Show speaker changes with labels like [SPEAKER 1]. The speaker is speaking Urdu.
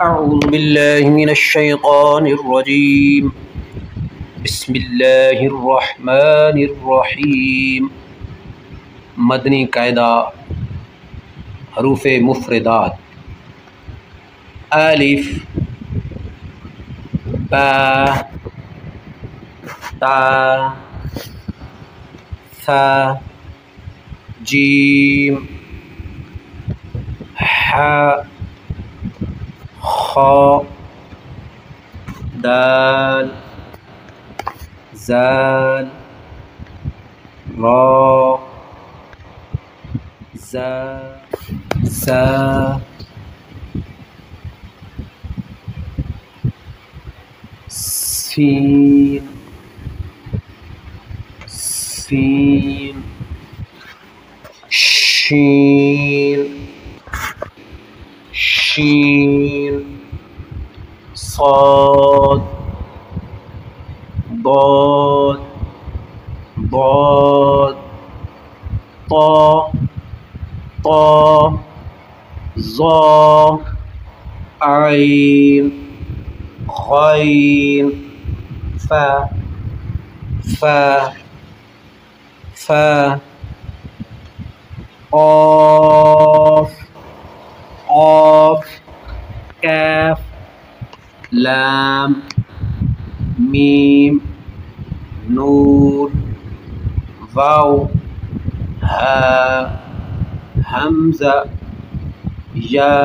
[SPEAKER 1] أعوذ بالله من الشيطان الرجيم. بسم الله الرحمن الرحیم. مدنی قاعدہ حروف مفردات: الف، با، تا، ثا، جیم، ح، خا، دال، زال، را، زا، سا، سین، سین، شین، شین، صاد، ضاد، ضاد، طا، طا، ظا، عین، غین، فا، فا، فا، قاف، قاف، کاف، لام، میم، نون، واو، ہا، حمزہ، یا،